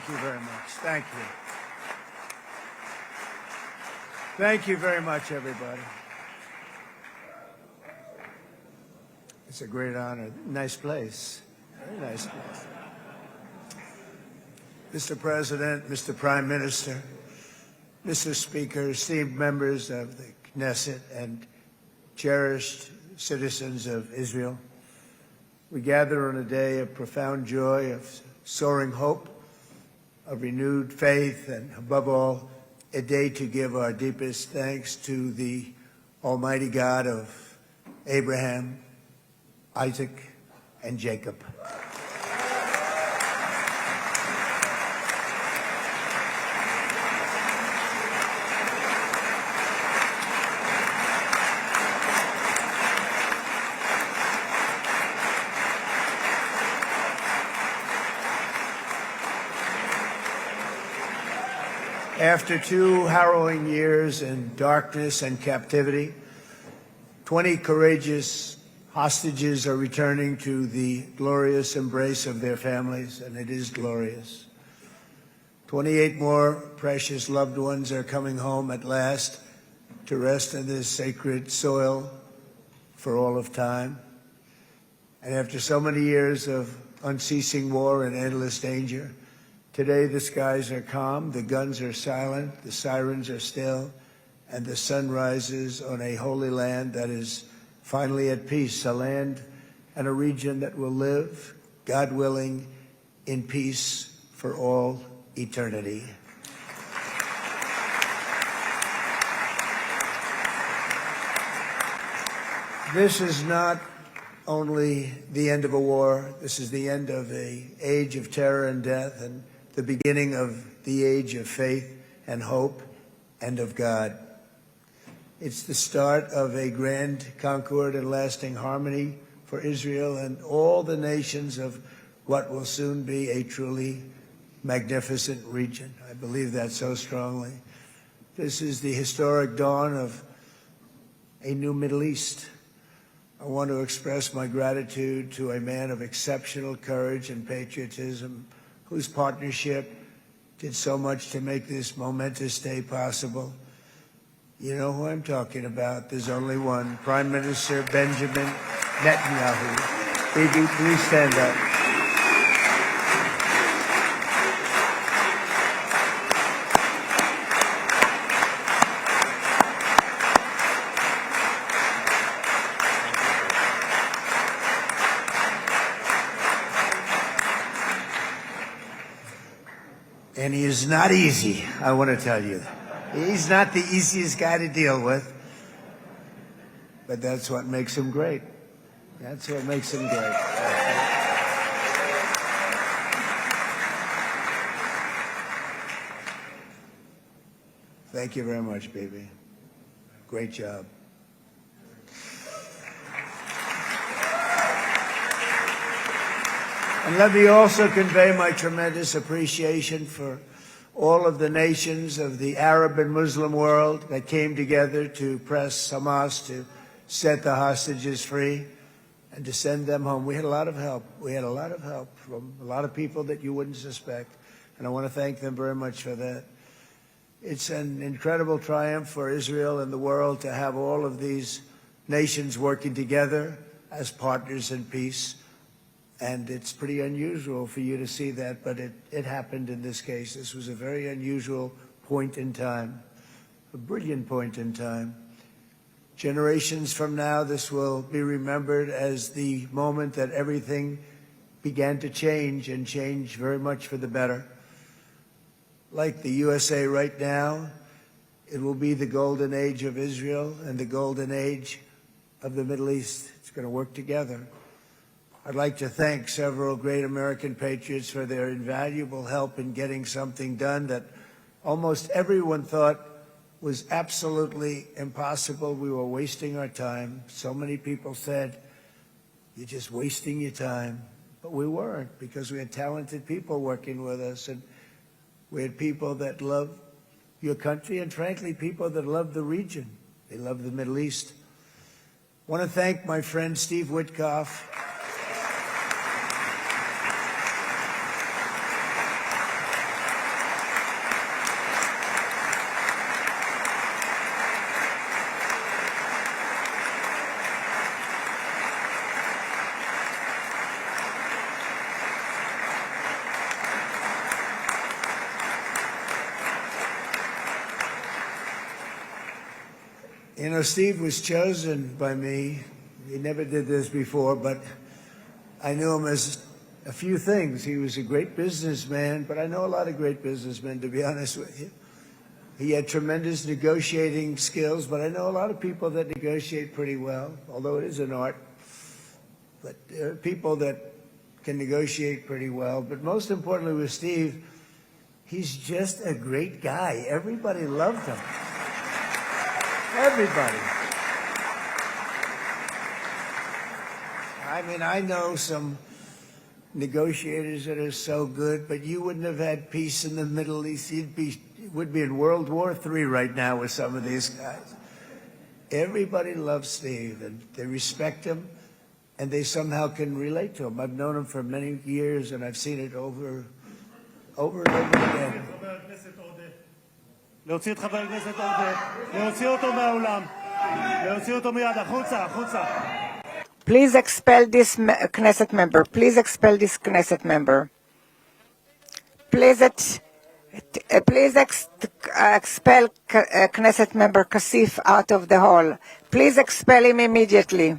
Thank you very much. Thank you. Thank you very much, everybody. It's a great honor. Nice place. Very nice place. Mr. President, Mr. Prime Minister, Mr. Speaker, esteemed members of the Knesset and cherished citizens of Israel, we gather on a day of profound joy, of soaring hope, of renewed faith, and above all, a day to give our deepest thanks to the Almighty God of Abraham, Isaac, and Jacob. After 2 harrowing years in darkness and captivity, 20 courageous hostages are returning to the glorious embrace of their families, and it is glorious. 28 more precious loved ones are coming home at last to rest in this sacred soil for all of time. And after so many years of unceasing war and endless danger, today the skies are calm, the guns are silent, the sirens are still, and the sun rises on a holy land that is finally at peace, a land and a region that will live, God willing, in peace for all eternity. This is not only the end of a war, this is the end of an age of terror and death, and the beginning of the age of faith and hope and of God. It's the start of a grand concord and lasting harmony for Israel and all the nations of what will soon be a truly magnificent region. I believe that so strongly. This is the historic dawn of a new Middle East. I want to express my gratitude to a man of exceptional courage and patriotism, whose partnership did so much to make this momentous day possible. You know who I'm talking about. There's only one. Prime Minister Benjamin Netanyahu. Bibi, please stand up. And he is not easy, I want to tell you. He's not the easiest guy to deal with, but that's what makes him great. That's what makes him great. Thank you very much, baby. Great job. And let me also convey my tremendous appreciation for all of the nations of the Arab and Muslim world that came together to press Hamas to set the hostages free and to send them home. We had a lot of help. We had a lot of help from a lot of people that you wouldn't suspect, and I want to thank them very much for that. It's an incredible triumph for Israel and the world to have all of these nations working together as partners in peace. And it's pretty unusual for you to see that, but it happened in this case. This was a very unusual point in time, a brilliant point in time. Generations from now, this will be remembered as the moment that everything began to change, and change very much for the better. Like the USA right now, it will be the golden age of Israel and the golden age of the Middle East. It's going to work together. I'd like to thank several great American patriots for their invaluable help in getting something done that almost everyone thought was absolutely impossible. We were wasting our time. So many people said, "You're just wasting your time." But we weren't, because we had talented people working with us, and we had people that love your country, and frankly, people that love the region. They love the Middle East. I want to thank my friend Steve Witkoff. You know, Steve was chosen by me. He never did this before, but I knew him as a few things. He was a great businessman, but I know a lot of great businessmen, to be honest with you. He had tremendous negotiating skills, but I know a lot of people that negotiate pretty well, although it is an art. But there are people that can negotiate pretty well. But most importantly with Steve, he's just a great guy. Everybody loved him. Everybody. I mean, I know some negotiators that are so good, but you wouldn't have had peace in the Middle East. You would be in World War III right now with some of these guys. Everybody loves Steve, and they respect him, and they somehow can relate to him. I've known him for many years, and I've seen it over and over again. להוציא את חבר הכנסת עודה, להוציא אותו מהאולם, להוציא אותו מיד, החוצה, החוצה. Please expel this Knesset member. Please expel this Knesset member. Please expel Knesset member Kasif out of the hall. Please expel him immediately.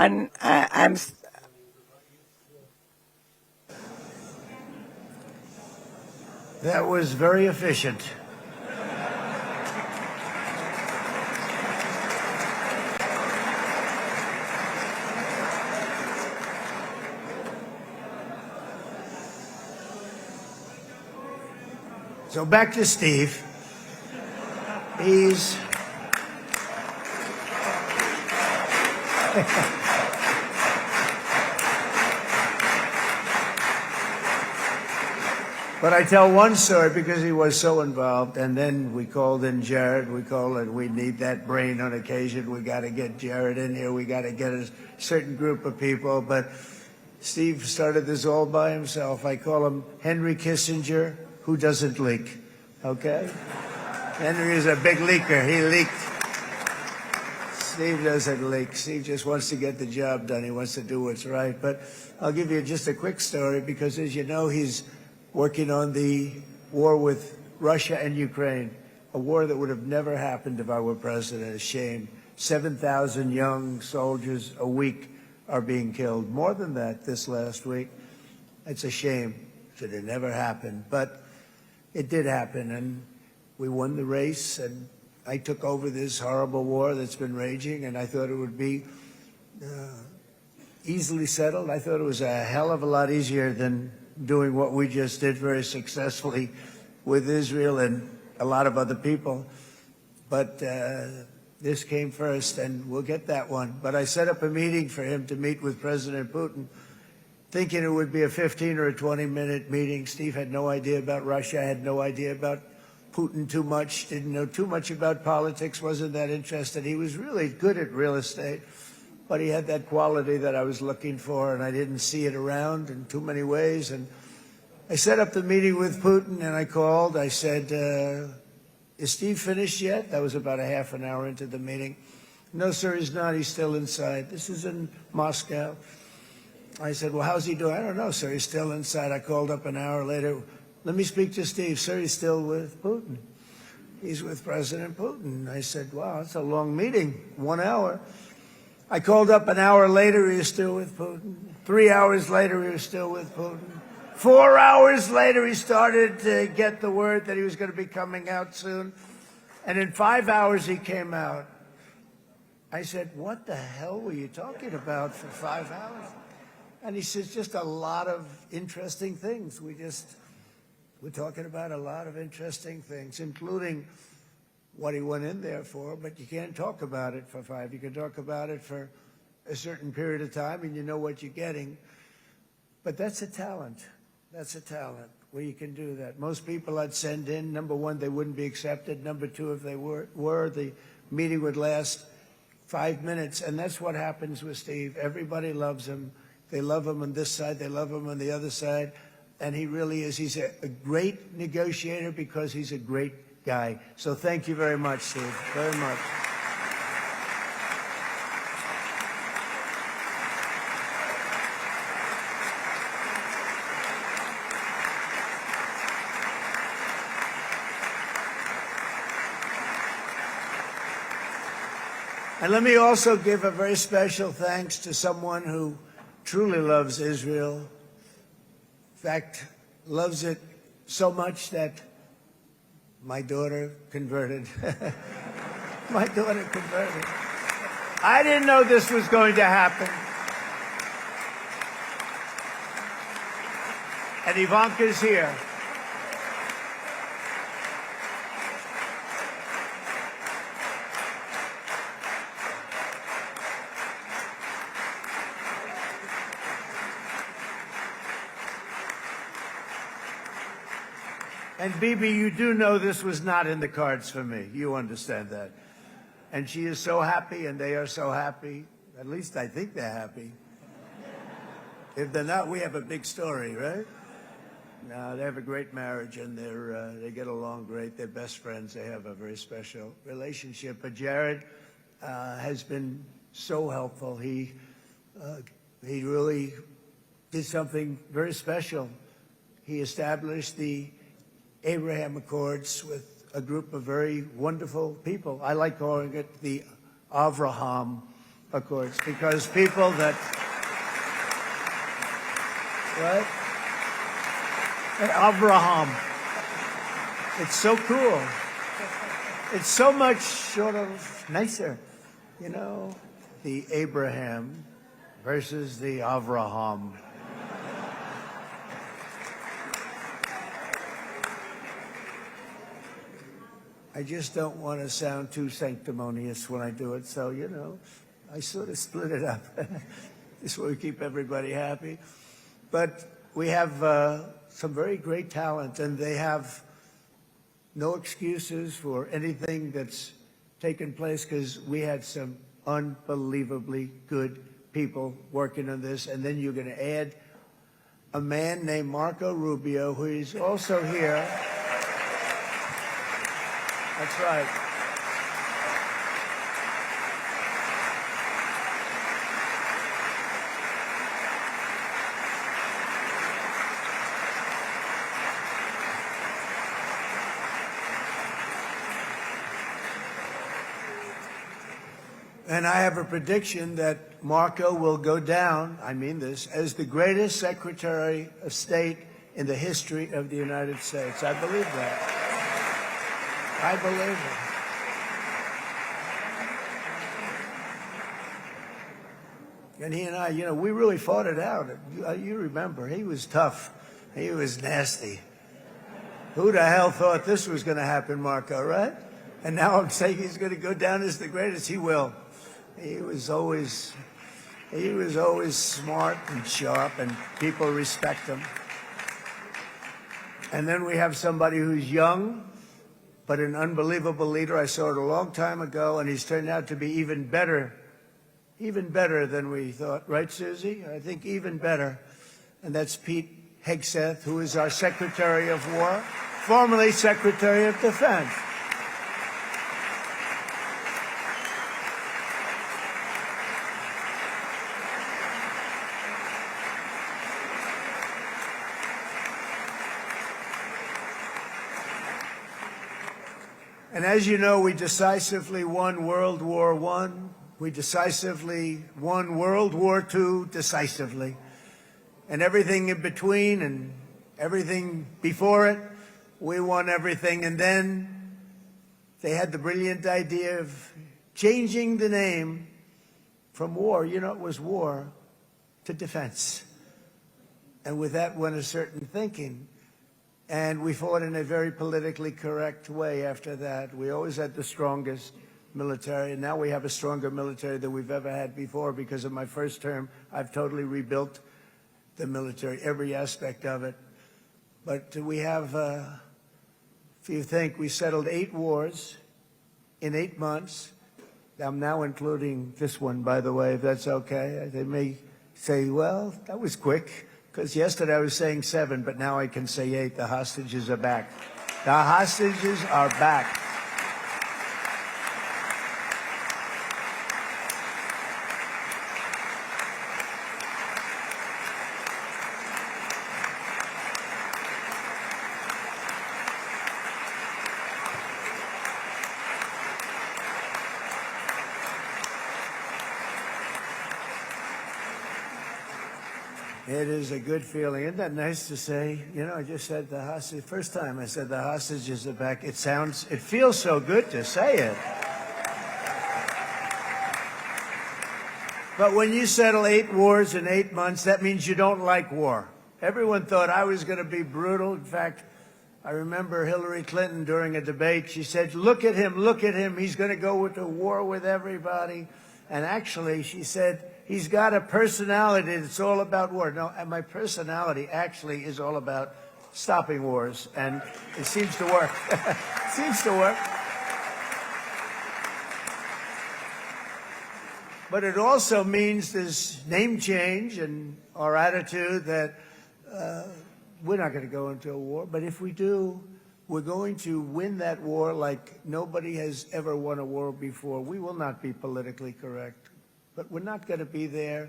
And That was very efficient. So back to Steve. He's But I tell one story because he was so involved, and then we called in Jared. We need that brain on occasion. We got to get Jared in here. We got to get a certain group of people. But Steve started this all by himself. I call him Henry Kissinger, who doesn't leak. Okay? Henry is a big leaker. He leaked. Steve doesn't leak. Steve just wants to get the job done. He wants to do what's right. But I'll give you just a quick story because, as you know, he's working on the war with Russia and Ukraine, a war that would have never happened if I were president. A shame. 7,000 young soldiers a week are being killed. More than that this last week. It's a shame. Should have never happened. But it did happen, and we won the race, and I took over this horrible war that's been raging, and I thought it would be easily settled. I thought it was a hell of a lot easier than doing what we just did very successfully with Israel and a lot of other people. But this came first, and we'll get that one. But I set up a meeting for him to meet with President Putin, thinking it would be a 15 or a 20-minute meeting. Steve had no idea about Russia, had no idea about Putin too much, didn't know too much about politics, wasn't that interested. He was really good at real estate, but he had that quality that I was looking for, and I didn't see it around in too many ways. And I set up the meeting with Putin, and I called. I said, is Steve finished yet? That was about a half an hour into the meeting. No, sir, he's not. He's still inside. This is in Moscow. I said, well, how's he doing? I don't know, sir. He's still inside. I called up an hour later. Let me speak to Steve. Sir, he's still with Putin. He's with President Putin. I said, wow, that's a long meeting, 1 hour. I called up an hour later, he was still with Putin. 3 hours later, he was still with Putin. 4 hours later, he started to get the word that he was going to be coming out soon. And in 5 hours, he came out. I said, what the hell were you talking about for 5 hours? And he says, just a lot of interesting things. We're talking about a lot of interesting things, including what he went in there for, but you can't talk about it for 5. You can talk about it for a certain period of time, and you know what you're getting. But that's a talent. That's a talent, where you can do that. Most people I'd send in, number one, they wouldn't be accepted. Number two, if they were, the meeting would last 5 minutes, and that's what happens with Steve. Everybody loves him. They love him on this side. They love him on the other side. and he really is. He's a great negotiator because he's a great guy. So thank you very much, Steve, very much. And let me also give a very special thanks to someone who truly loves Israel. In fact, loves it so much that my daughter converted. My daughter converted. I didn't know this was going to happen. And Ivanka's here. And Bibi, you do know this was not in the cards for me. You understand that. And she is so happy, and they are so happy. At least I think they're happy. If they're not, we have a big story, right? No, they have a great marriage, and they get along great. They're best friends. They have a very special relationship. But Jared has been so helpful. He really did something very special. He established the Abraham Accords with a group of very wonderful people. I like calling it the Avraham Accords because people that, right? Avraham. It's so cool. It's so much sort of nicer, you know, the Abraham versus the Avraham. I just don't want to sound too sanctimonious when I do it, so, you know, I sort of split it up. This way we keep everybody happy. But we have some very great talent, and they have no excuses for anything that's taken place because we had some unbelievably good people working on this. And then you're going to add a man named Marco Rubio, who is also here. That's right. And I have a prediction that Marco will go down, I mean this, as the greatest Secretary of State in the history of the United States. I believe that. I believe it. And he and I, you know, we really fought it out. You remember, he was tough. He was nasty. Who the hell thought this was going to happen, Marco, right? And now I'm saying he's going to go down as the greatest. He will. He was always smart and sharp, and people respect him. And then we have somebody who's young, but an unbelievable leader. I saw it a long time ago, and he's turned out to be even better than we thought. Right, Susie? I think even better. And that's Pete Hegseth, who is our Secretary of War, formerly Secretary of Defense. And as you know, we decisively won World War I. We decisively won World War II decisively. And everything in between and everything before it, we won everything. And then they had the brilliant idea of changing the name from war, you know, it was war, to defense. And with that went a certain thinking. And we fought in a very politically correct way after that. We always had the strongest military, and now we have a stronger military than we've ever had before because of my first term. I've totally rebuilt the military, every aspect of it. But we have, if you think, we settled 8 wars in 8 months. I'm now including this one, by the way, if that's okay. They may say, well, that was quick, Because yesterday I was saying 7, but now I can say 8. The hostages are back. The hostages are back. It is a good feeling. Isn't that nice to say? You know, I just said the hostage. First time I said the hostages are back. It feels so good to say it. But when you settle 8 wars in 8 months, that means you don't like war. Everyone thought I was going to be brutal. In fact, I remember Hillary Clinton during a debate, she said, look at him, he's going to go into war with everybody. And actually, she said, he's got a personality that's all about war. No, and my personality actually is all about stopping wars. And it seems to work. It seems to work. But it also means this name change and our attitude that we're not going to go into a war. But if we do, we're going to win that war like nobody has ever won a war before. We will not be politically correct, but we're not going to be there.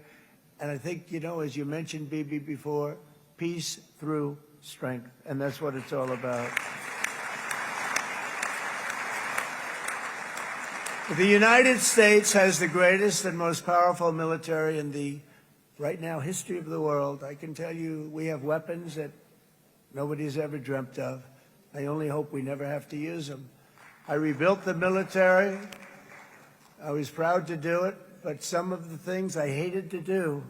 And I think, you know, as you mentioned, Bibi, before, peace through strength. And that's what it's all about. The United States has the greatest and most powerful military in the, right now, history of the world. I can tell you we have weapons that nobody's ever dreamt of. I only hope we never have to use them. I rebuilt the military. I was proud to do it, but some of the things I hated to do.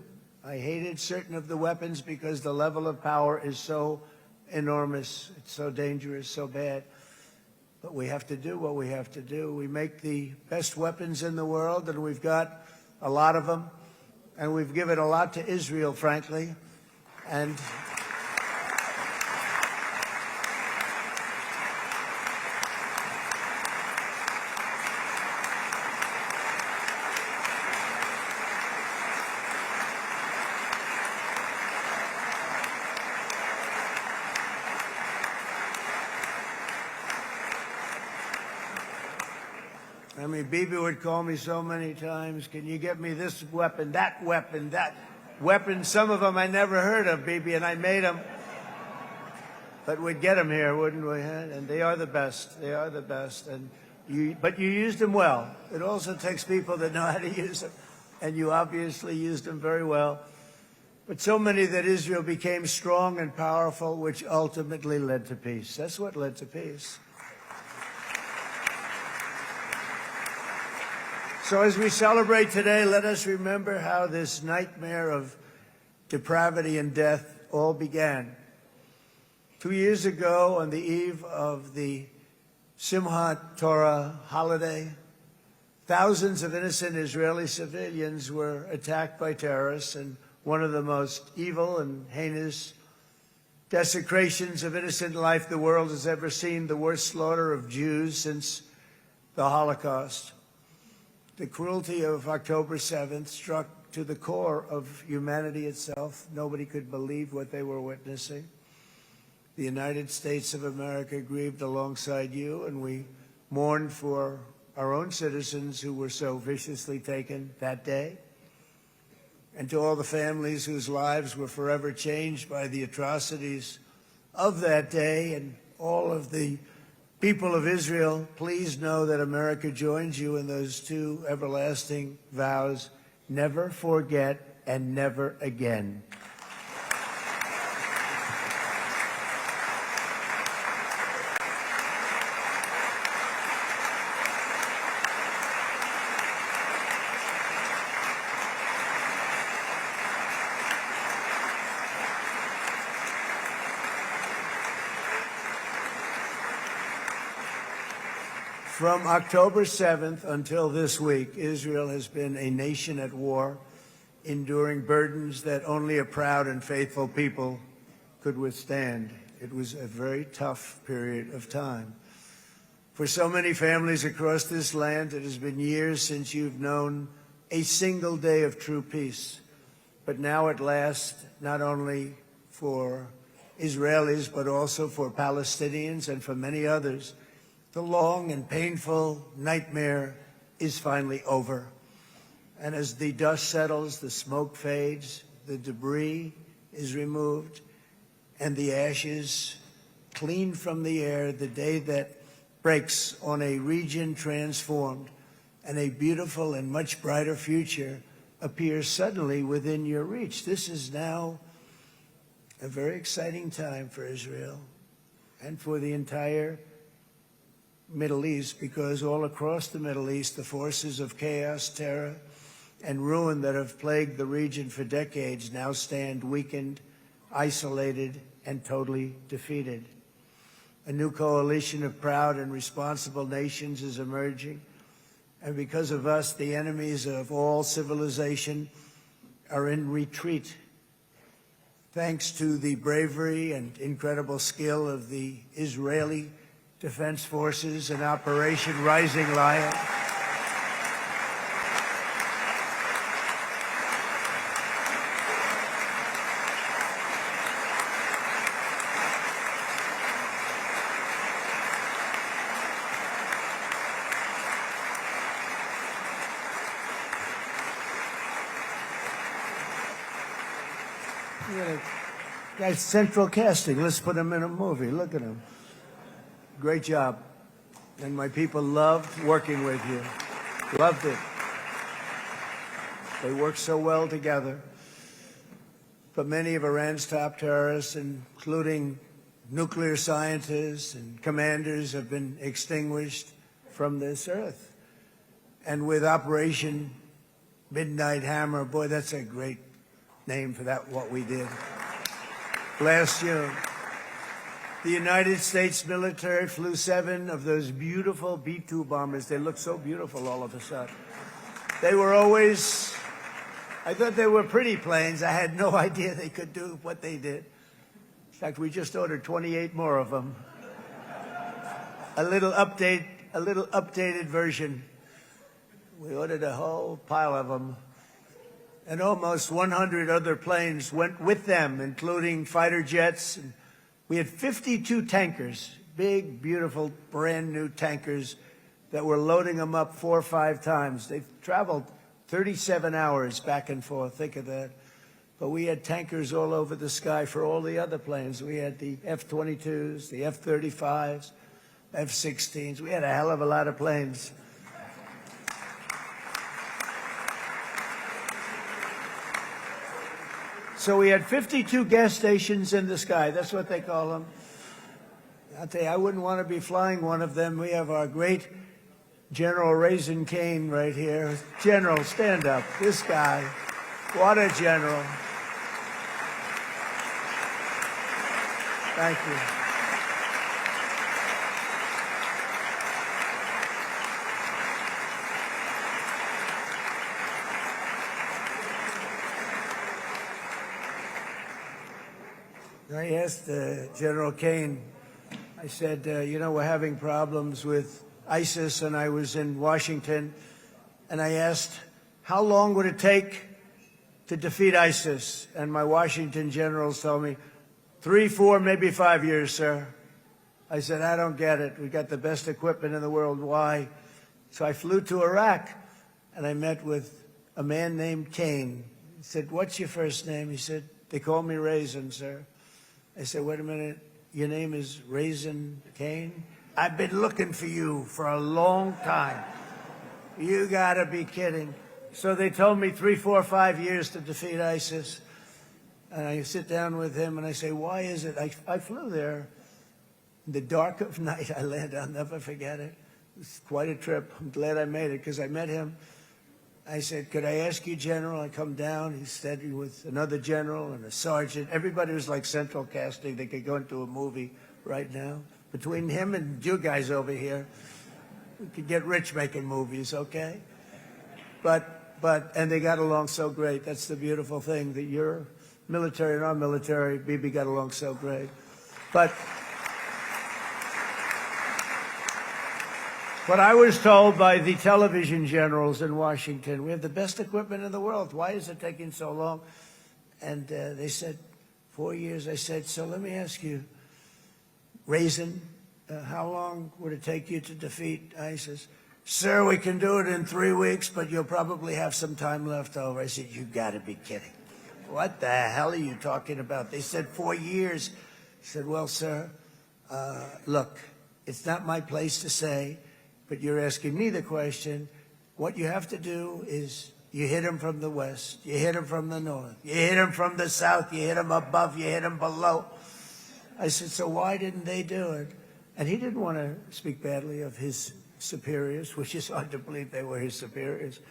I hated certain of the weapons because the level of power is so enormous. It's so dangerous, so bad. But we have to do what we have to do. We make the best weapons in the world, and we've got a lot of them. And we've given a lot to Israel, frankly. And I mean, Bibi would call me so many times, can you get me this weapon, that weapon, that weapon? Some of them I never heard of, Bibi, and I made them. But we'd get them here, wouldn't we? And they are the best. They are the best. But you used them well. It also takes people that know how to use them. And you obviously used them very well. But so many that Israel became strong and powerful, which ultimately led to peace. That's what led to peace. So as we celebrate today, let us remember how this nightmare of depravity and death all began. 2 years ago, on the eve of the Simchat Torah holiday, thousands of innocent Israeli civilians were attacked by terrorists, and one of the most evil and heinous desecrations of innocent life the world has ever seen, the worst slaughter of Jews since the Holocaust. The cruelty of October 7th struck to the core of humanity itself. Nobody could believe what they were witnessing. The United States of America grieved alongside you, and we mourned for our own citizens who were so viciously taken that day. And to all the families whose lives were forever changed by the atrocities of that day, and all of the people of Israel, please know that America joins you in those two everlasting vows: never forget and never again. From October 7th until this week, Israel has been a nation at war, enduring burdens that only a proud and faithful people could withstand. It was a very tough period of time. For so many families across this land, it has been years since you've known a single day of true peace. But now at last, not only for Israelis, but also for Palestinians and for many others. The long and painful nightmare is finally over. And as the dust settles, the smoke fades, the debris is removed, and the ashes cleaned from the air, the day that breaks on a region transformed, and a beautiful and much brighter future appears suddenly within your reach. This is now a very exciting time for Israel and for the entire Middle East, because all across the Middle East, the forces of chaos, terror, and ruin that have plagued the region for decades now stand weakened, isolated, and totally defeated. A new coalition of proud and responsible nations is emerging, and because of us, the enemies of all civilization are in retreat. Thanks to the bravery and incredible skill of the Israeli Defense Forces and Operation Rising Lion, That's central casting. Let's put him in a movie. Look at him. Great job. And my people loved working with you. Loved it. They worked so well together. But many of Iran's top terrorists, including nuclear scientists and commanders, have been extinguished from this earth. And with Operation Midnight Hammer, boy, that's a great name for that, what we did. Last June, the United States military flew 7 of those beautiful B-2 bombers. They look so beautiful all of a sudden. They were always, I thought they were pretty planes. I had no idea they could do what they did. In fact, we just ordered 28 more of them. A little updated version. We ordered a whole pile of them. And almost 100 other planes went with them, including fighter jets. And we had 52 tankers, big, beautiful, brand new tankers that were loading them up 4 or 5 times. They've traveled 37 hours back and forth. Think of that. But we had tankers all over the sky for all the other planes. We had the F-22s, the F-35s, F-16s. We had a hell of a lot of planes. So we had 52 gas stations in the sky. That's what they call them. I'll tell you, I wouldn't want to be flying one of them. We have our great General Raisin Cain right here. General, stand up. This guy. What a general. Thank you. I asked General Cain, I said, you know, we're having problems with ISIS, and I was in Washington, and I asked, how long would it take to defeat ISIS? And my Washington generals told me, 3, 4, maybe 5 years, sir. I said, I don't get it. We got the best equipment in the world. Why? So I flew to Iraq, and I met with a man named Cain. He said, what's your first name? He said, they call me Raisin, sir. I said, wait a minute, your name is Raisin Cain? I've been looking for you for a long time. You gotta be kidding. So they told me 3, 4, 5 years to defeat ISIS. And I sit down with him and I say, why is it? I flew there in the dark of night. I landed, I'll never forget it. It was quite a trip. I'm glad I made it because I met him. I said, could I ask you, General? I come down. He's standing with another general and a sergeant. Everybody was like central casting. They could go into a movie right now. Between him and you guys over here, we could get rich making movies, okay? And they got along so great. That's the beautiful thing, that your military and our military, Bibi, got along so great. But I was told by the television generals in Washington, we have the best equipment in the world. Why is it taking so long? And they said, 4 years. I said, so let me ask you, Raisin, how long would it take you to defeat ISIS? Sir, we can do it in 3 weeks, but you'll probably have some time left over. I said, you got to be kidding. What the hell are you talking about? They said 4 years. I said, well, sir, look, it's not my place to say, but you're asking me the question. What you have to do is you hit them from the west, you hit them from the north, you hit them from the south, you hit them above, you hit them below. I said, so why didn't they do it? And he didn't want to speak badly of his superiors, which is hard to believe they were his superiors. It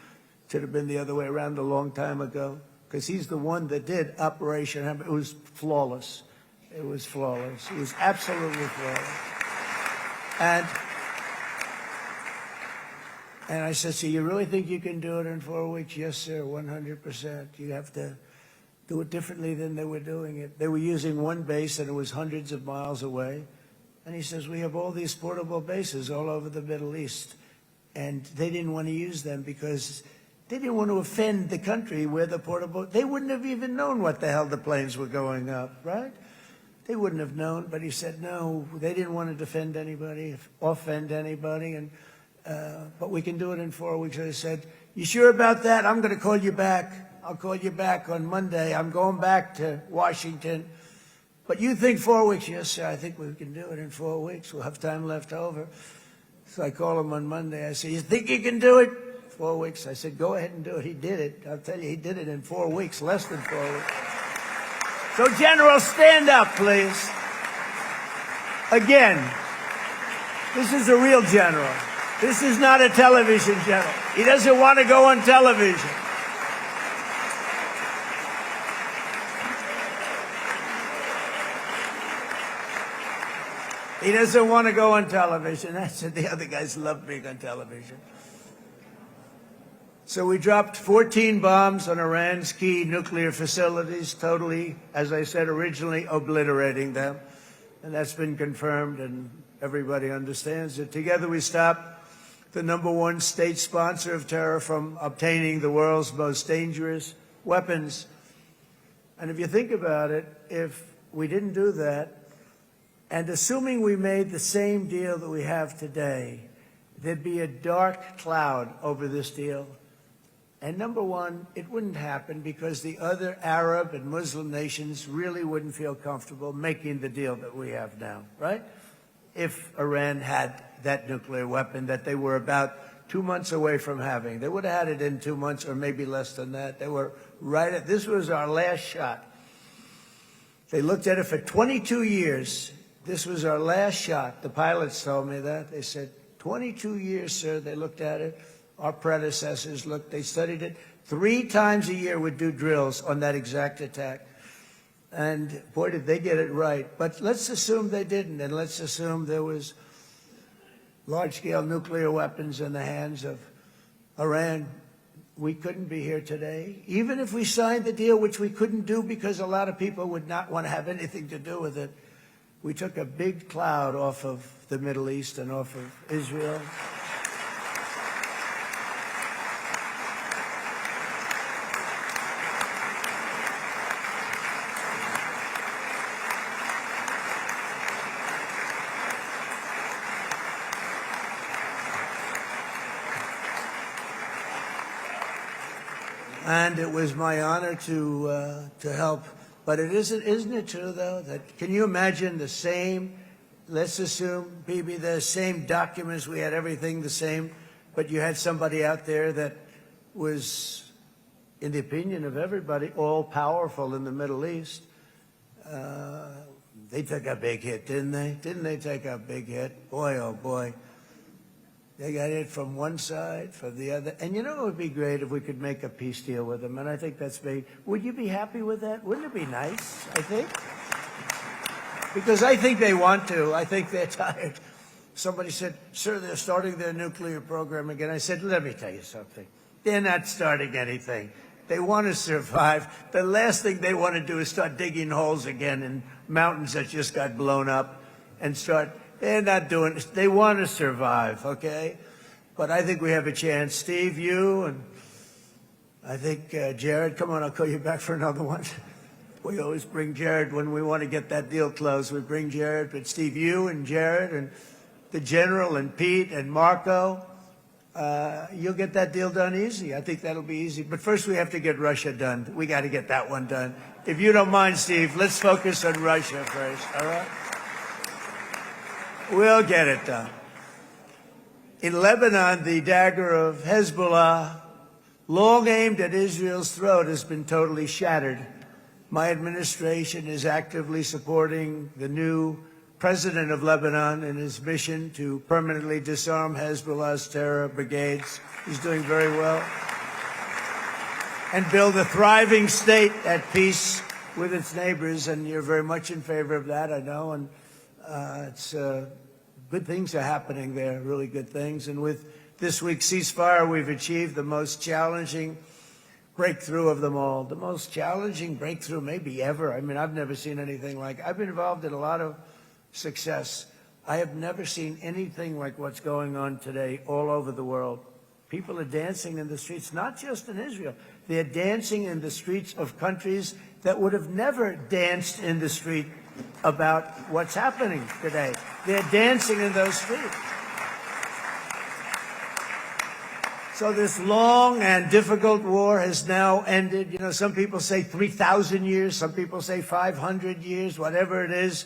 should have been the other way around a long time ago, because he's the one that did Operation Hammer. It was flawless. It was flawless. It was absolutely flawless. And I said, so you really think you can do it in 4 weeks? Yes, sir, 100%. You have to do it differently than they were doing it. They were using one base, and it was hundreds of miles away. And he says, we have all these portable bases all over the Middle East. And they didn't want to use them because they didn't want to offend the country where the portable... They wouldn't have even known what the hell the planes were going up, right? They wouldn't have known. But he said, no, they didn't want to defend anybody, offend anybody. And but we can do it in 4 weeks. I said, you sure about that? I'm going to call you back. I'll call you back on Monday. I'm going back to Washington. But you think 4 weeks? Yes, sir, I think we can do it in 4 weeks. We'll have time left over. So I call him on Monday. I said, you think you can do it? 4 weeks. I said, go ahead and do it. He did it. I'll tell you, he did it in 4 weeks, less than 4 weeks. So, General, stand up, please. Again, this is a real general. This is not a television general. He doesn't want to go on television. He doesn't want to go on television. I said the other guys love being on television. So we dropped 14 bombs on Iran's key nuclear facilities, totally, as I said originally, obliterating them. And that's been confirmed, and everybody understands it. Together we stopped the #1 state sponsor of terror from obtaining the world's most dangerous weapons. And if you think about it, if we didn't do that, and assuming we made the same deal that we have today, there'd be a dark cloud over this deal. And #1, it wouldn't happen because the other Arab and Muslim nations really wouldn't feel comfortable making the deal that we have now, right? If Iran had that nuclear weapon that they were about 2 months away from having. They would have had it in 2 months or maybe less than that. They were right at, this was our last shot. They looked at it for 22 years. This was our last shot. The pilots told me that. They said, 22 years, sir. They looked at it. Our predecessors looked, they studied it. 3 times a year would do drills on that exact attack. And boy, did they get it right. But let's assume they didn't, and let's assume there was large-scale nuclear weapons in the hands of Iran. We couldn't be here today. Even if we signed the deal, which we couldn't do because a lot of people would not want to have anything to do with it, we took a big cloud off of the Middle East and off of Israel. And it was my honor to help. But isn't it true, though, that can you imagine the same, let's assume, Bibi, the same documents, we had everything the same, but you had somebody out there that was, in the opinion of everybody, all-powerful in the Middle East. They took a big hit, didn't they? Didn't they take a big hit? Boy, oh boy. They got it from one side, from the other. And you know, it would be great if we could make a peace deal with them. And I think that's big. Would you be happy with that? Wouldn't it be nice, I think? Because I think they want to. I think they're tired. Somebody said, sir, they're starting their nuclear program again. I said, let me tell you something. They're not starting anything. They want to survive. The last thing they want to do is start digging holes again in mountains that just got blown up and start... They're not doing it. They want to survive, okay? But I think we have a chance. Steve, you, and I think Jared, come on, I'll call you back for another one. We always bring Jared when we want to get that deal closed. We bring Jared, but Steve, you and Jared and the General and Pete and Marco, you'll get that deal done easy. I think that'll be easy. But first we have to get Russia done. We got to get that one done. If you don't mind, Steve, let's focus on Russia first, all right? We'll get it done. In Lebanon, the dagger of Hezbollah, long aimed at Israel's throat, has been totally shattered. My administration is actively supporting the new president of Lebanon in his mission to permanently disarm Hezbollah's terror brigades. He's doing very well. And build a thriving state at peace with its neighbors. And you're very much in favor of that, I know. And it's good things are happening there, really good things. And with this week's ceasefire, we've achieved the most challenging breakthrough of them all. The most challenging breakthrough maybe ever. I mean, I've never seen anything like it. I've been involved in a lot of success. I have never seen anything like what's going on today all over the world. People are dancing in the streets, not just in Israel. They're dancing in the streets of countries that would have never danced in the street about what's happening today. They're dancing in those streets. So this long and difficult war has now ended. You know, some people say 3,000 years, some people say 500 years, whatever it is.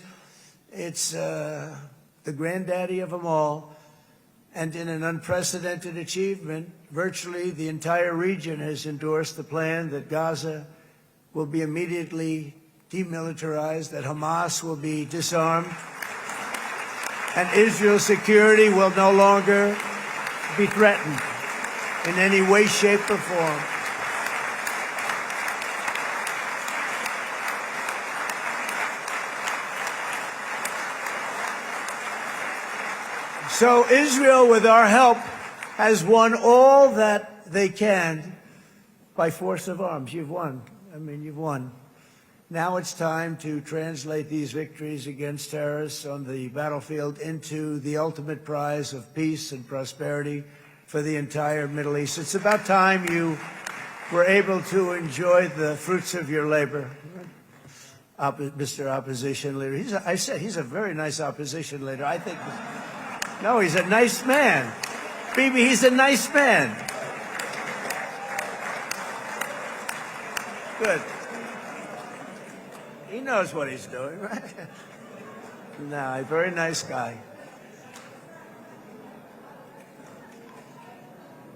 It's the granddaddy of them all. And in an unprecedented achievement, virtually the entire region has endorsed the plan that Gaza will be immediately demilitarized, that Hamas will be disarmed, and Israel's security will no longer be threatened in any way, shape, or form. So Israel, with our help, has won all that they can by force of arms. You've won. I mean, you've won. Now it's time to translate these victories against terrorists on the battlefield into the ultimate prize of peace and prosperity for the entire Middle East. It's about time you were able to enjoy the fruits of your labor. Mr. Opposition Leader. I said he's a very nice opposition leader. I think... No, he's a nice man. Bibi, he's a nice man. Good. He knows what he's doing, right? No, a very nice guy.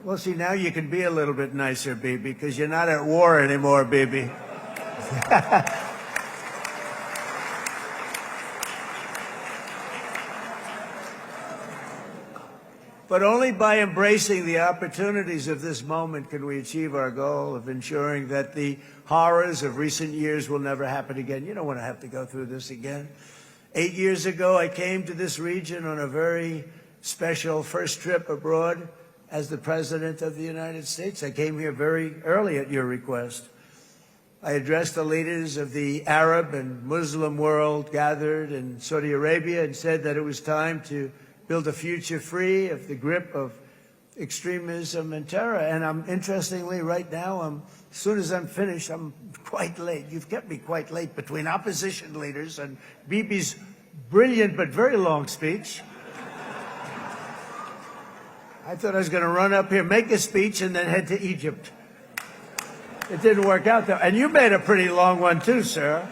Well, see, now you can be a little bit nicer, Bibi, because you're not at war anymore, Bibi. But only by embracing the opportunities of this moment can we achieve our goal of ensuring that the horrors of recent years will never happen again. You don't want to have to go through this again. 8 years ago, I came to this region on a very special first trip abroad as the President of the United States. I came here very early at your request. I addressed the leaders of the Arab and Muslim world gathered in Saudi Arabia and said that it was time to build a future free of the grip of extremism and terror. And interestingly, right now, as soon as I'm finished, I'm quite late. You've kept me quite late between opposition leaders and Bibi's brilliant but very long speech. I thought I was going to run up here, make a speech, and then head to Egypt. It didn't work out, though. And you made a pretty long one, too, sir.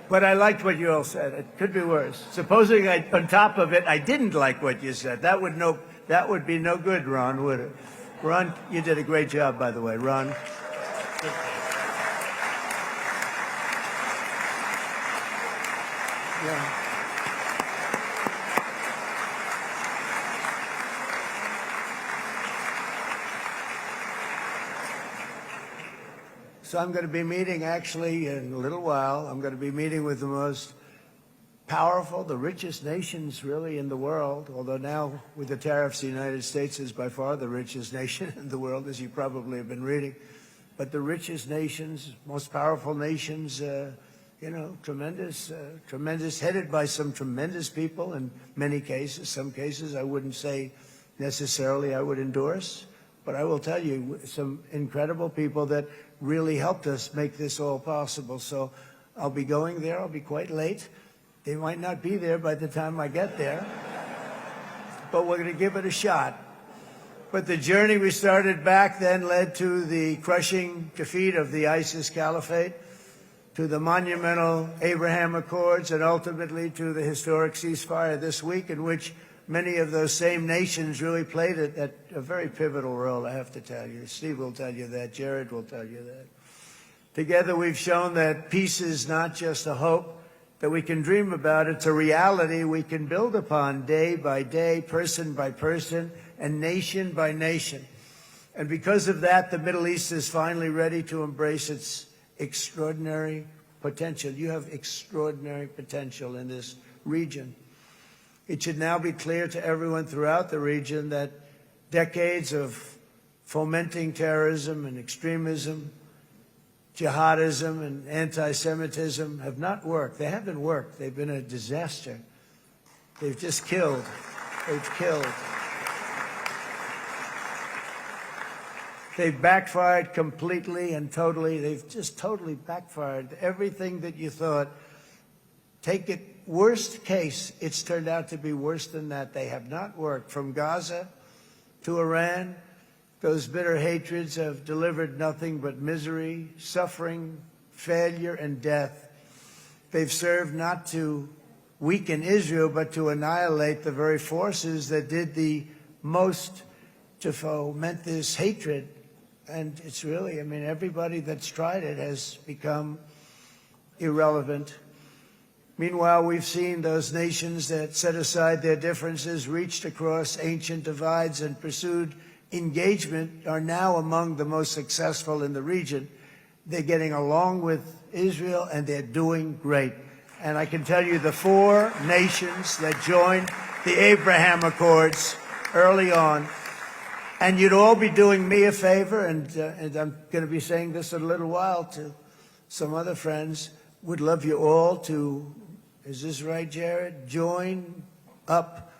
But I liked what you all said. It could be worse. Supposing on top of it, I didn't like what you said. That would be no good, Ron, would it? Ron, you did a great job, by the way, Ron. Yeah. So I'm going to be meeting, actually, in a little while, I'm going to be meeting with the most powerful, the richest nations, really, in the world, although now, with the tariffs, the United States is by far the richest nation in the world, as you probably have been reading. But the richest nations, most powerful nations tremendous, headed by some tremendous people in many cases. Some cases I wouldn't say necessarily I would endorse, but I will tell you some incredible people that really helped us make this all possible. So I'll be going there. I'll be quite late. They might not be there by the time I get there, but we're going to give it a shot. But the journey we started back then led to the crushing defeat of the ISIS caliphate, to the monumental Abraham Accords, and ultimately to the historic ceasefire this week, in which many of those same nations really played a very pivotal role, I have to tell you. Steve will tell you that. Jared will tell you that. Together we've shown that peace is not just a hope that we can dream about. It's a reality we can build upon day by day, person by person, and nation by nation. And because of that, the Middle East is finally ready to embrace its extraordinary potential. You have extraordinary potential in this region. It should now be clear to everyone throughout the region that decades of fomenting terrorism and extremism, jihadism and anti-Semitism have not worked. They haven't worked. They've been a disaster. They've just killed. They've killed. They've backfired completely and totally. They've just totally backfired. Everything that you thought, take it worst case, it's turned out to be worse than that. They have not worked. From Gaza to Iran, those bitter hatreds have delivered nothing but misery, suffering, failure, and death. They've served not to weaken Israel, but to annihilate the very forces that did the most to foment this hatred. And it's really, everybody that's tried it has become irrelevant. Meanwhile, we've seen those nations that set aside their differences, reached across ancient divides, and pursued engagement are now among the most successful in the region. They're getting along with Israel, and they're doing great. And I can tell you the 4 nations that joined the Abraham Accords early on, and you'd all be doing me a favor, and I'm going to be saying this in a little while to some other friends, would love you all to, is this right, Jared? Join up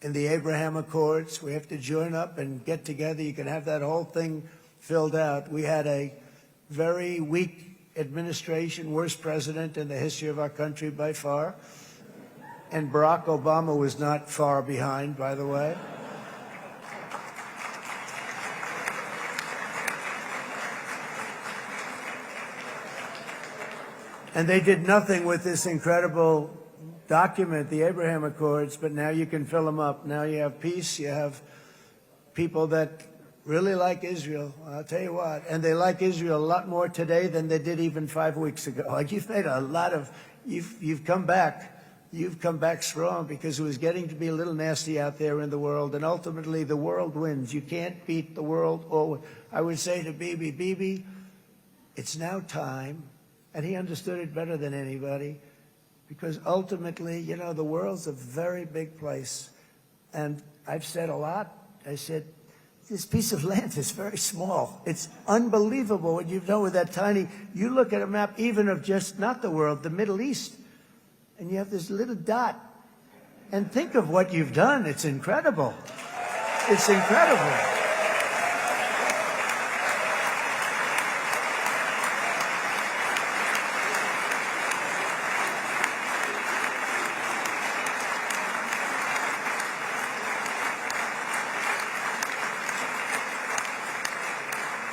in the Abraham Accords. We have to join up and get together. You can have that whole thing filled out. We had a very weak administration, worst president in the history of our country by far. And Barack Obama was not far behind, by the way. And they did nothing with this incredible document, the Abraham Accords, but now you can fill them up. Now you have peace, you have people that really like Israel. I'll tell you what, and they like Israel a lot more today than they did even 5 weeks ago. Like, you've made a lot of, you've come back strong, because it was getting to be a little nasty out there in the world, and ultimately the world wins. You can't beat the world. Or I would say to Bibi, it's now time, and he understood it better than anybody, because ultimately, the world's a very big place. And I've said a lot. I said, this piece of land is very small. It's unbelievable what you've done with that tiny, you look at a map even of just, not the world, the Middle East, and you have this little dot. And think of what you've done. It's incredible. It's incredible.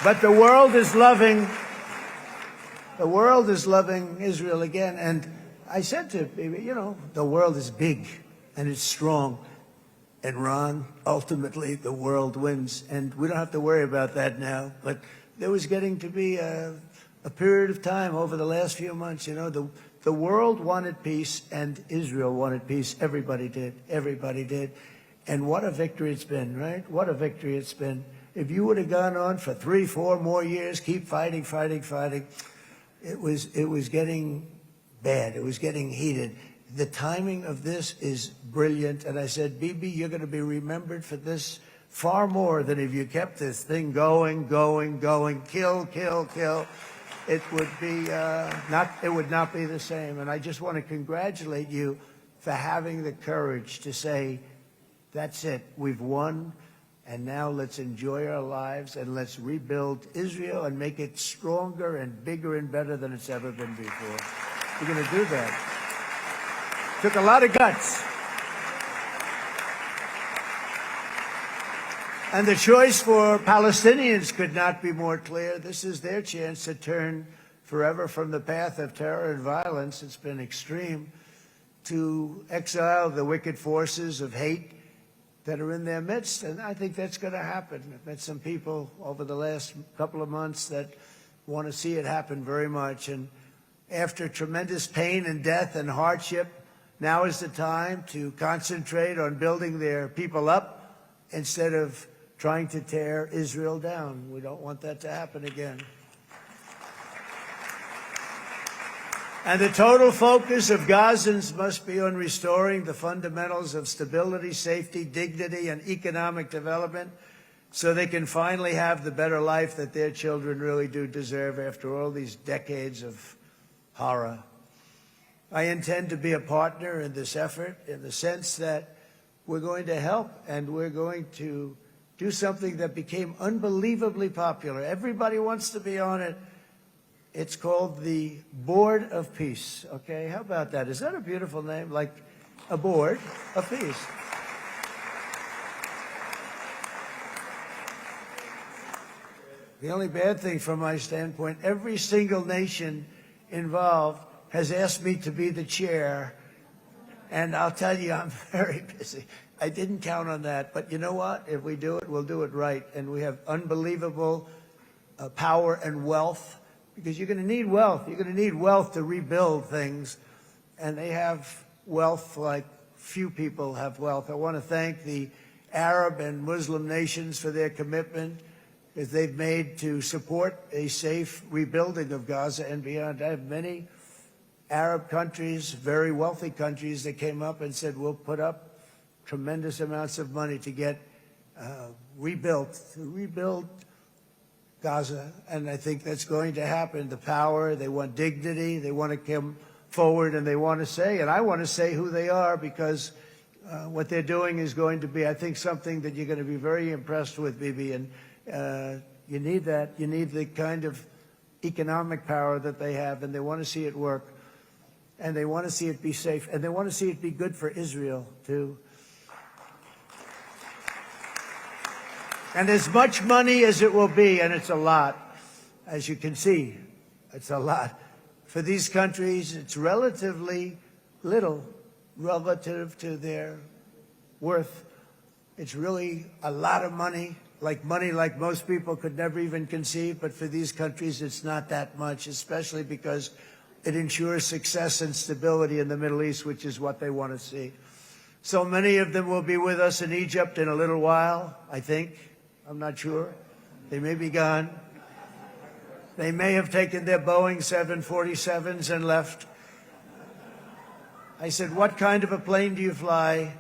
But the world is loving Israel again. And I said to Bibi, the world is big and it's strong. And Ron, ultimately, the world wins. And we don't have to worry about that now. But there was getting to be a period of time over the last few months, the world wanted peace and Israel wanted peace. Everybody did. Everybody did. And what a victory it's been, right? What a victory it's been. If you would have gone on for 3-4 more years, keep fighting, it was getting bad. It was getting heated. The timing of this is brilliant. And I said, Bibi, you're going to be remembered for this far more than if you kept this thing going, kill. it would not be the same. And I just want to congratulate you for having the courage to say, that's it, we've won, and now let's enjoy our lives and let's rebuild Israel and make it stronger and bigger and better than it's ever been before. We're going to do that. Took a lot of guts. And the choice for Palestinians could not be more clear. This is their chance to turn forever from the path of terror and violence. It's been extreme, to exile the wicked forces of hate that are in their midst. And I think that's going to happen. I've met some people over the last couple of months that want to see it happen very much. And after tremendous pain and death and hardship, now is the time to concentrate on building their people up instead of trying to tear Israel down. We don't want that to happen again. And the total focus of Gazans must be on restoring the fundamentals of stability, safety, dignity, and economic development so they can finally have the better life that their children really do deserve after all these decades of horror. I intend to be a partner in this effort in the sense that we're going to help and we're going to do something that became unbelievably popular. Everybody wants to be on it. It's called the Board of Peace. Okay, how about that? Is that a beautiful name? Like a board of peace. The only bad thing from my standpoint, every single nation involved has asked me to be the chair, and I'll tell you, I'm very busy. I didn't count on that, but you know what? If we do it, we'll do it right. And we have unbelievable power and wealth, because you're going to need wealth. You're going to need wealth to rebuild things, and they have wealth like few people have wealth. I want to thank the Arab and Muslim nations for their commitment that they've made to support a safe rebuilding of Gaza and beyond. I have many Arab countries, very wealthy countries, that came up and said, we'll put up tremendous amounts of money to get rebuild Gaza, and I think that's going to happen. The power, they want dignity, they want to come forward, and they want to say, and I want to say who they are, because what they're doing is going to be, I think, something that you're going to be very impressed with, Bibi, and you need that. You need the kind of economic power that they have, and they want to see it work, and they want to see it be safe, and they want to see it be good for Israel, too. And as much money as it will be, and it's a lot, as you can see, it's a lot. For these countries, it's relatively little relative to their worth. It's really a lot of money like most people could never even conceive, but for these countries, it's not that much, especially because it ensures success and stability in the Middle East, which is what they want to see. So many of them will be with us in Egypt in a little while, I think. I'm not sure. They may be gone. They may have taken their Boeing 747s and left. I said, what kind of a plane do you fly?